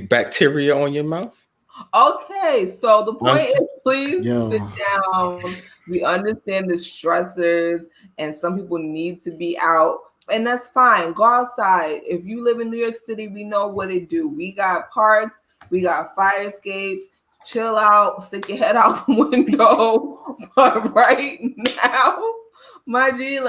bacteria on your mouth. Okay, so the point is, please sit down. We understand the stressors, and some people need to be out, and that's fine. Go outside. If you live in New York City, we know what it do. We got parks, we got fire escapes. Chill out, stick your head out the window. But right now, my G,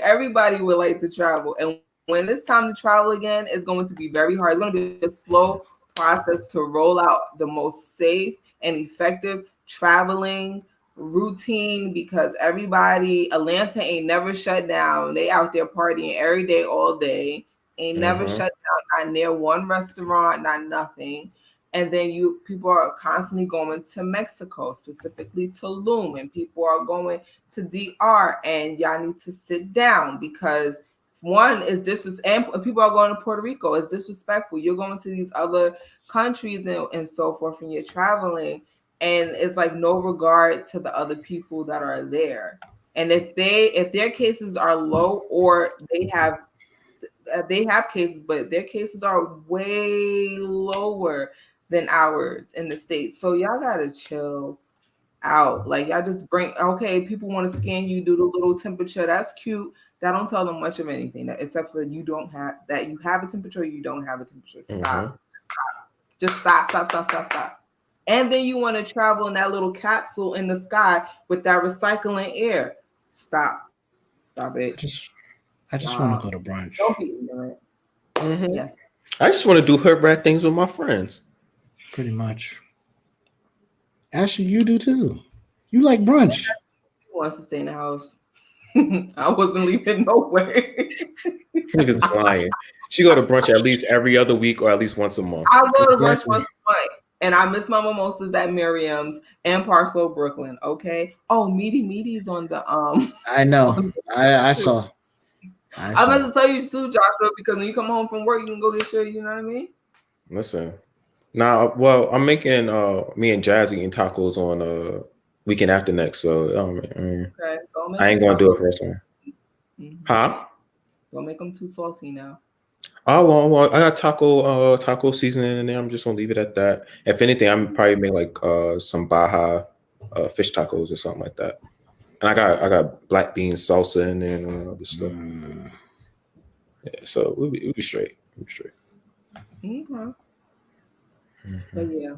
everybody would like to travel. And when it's time to travel again, it's going to be very hard. It's going to be a slow process to roll out the most safe and effective traveling routine because Atlanta ain't never shut down. They out there partying every day, all day. Ain't never shut down, not near one restaurant, not nothing. And then people are constantly going to Mexico, specifically Tulum, and people are going to DR, and y'all need to sit down because one is disrespectful, and people are going to Puerto Rico. It's disrespectful. You're going to these other countries and so forth, and you're traveling, and it's like no regard to the other people that are there. And if their cases are low or they have cases, but their cases are way lower than ours in the States. So y'all gotta chill out. Like y'all just people want to scan you, do the little temperature. That's cute. That don't tell them much of anything, except for you have a temperature or you don't have a temperature. Stop. Just stop. And then you want to travel in that little capsule in the sky with that recycling air. Stop it. I just want to go to brunch. Don't be ignorant. Mhm. Yes. I just want to do hood rat things with my friends. Pretty much. Ashley, you do too. You like brunch. She wants to stay in the house. I wasn't leaving nowhere. Niggas lying. She go to brunch at least every other week or at least once a month. I go to brunch Exactly. once a month, and I miss my mimosas at Miriam's and Parcel Brooklyn. Okay. Oh, Meaty's on the I know. I saw. I'm about to tell you too, Joshua, because when you come home from work, you can go get your, you know what I mean? Listen. Now, well, I'm making me and Jazz eating tacos on weekend after next. So Okay. I ain't gonna do it first one. Huh? Don't make them too salty now. Oh well, I got taco seasoning in there. I'm just gonna leave it at that. If anything, I'm probably make like some Baja fish tacos or something like that. And I got black bean salsa in there and all other stuff. Yeah, so we'll be straight. We'll be straight. Mm-hmm. But yeah.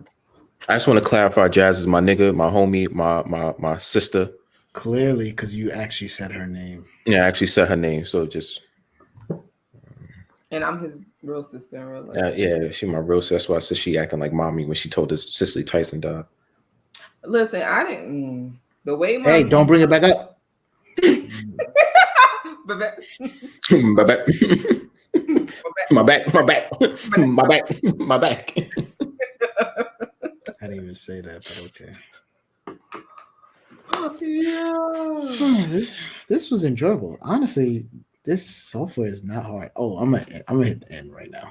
I just want to clarify, Jazz is my nigga, my homie, my sister. Clearly, because you actually said her name. Yeah, I actually said her name, so just. And I'm his real sister in real life. Yeah, she my real sister. That's why I said she acting like mommy when she told us Cicely Tyson died. Listen, I didn't. The way my Hey, don't bring it back up. my back. my back. I didn't even say that, but okay. Yeah. This was enjoyable. Honestly, this software is not hard. Oh, I'm gonna hit the end right now.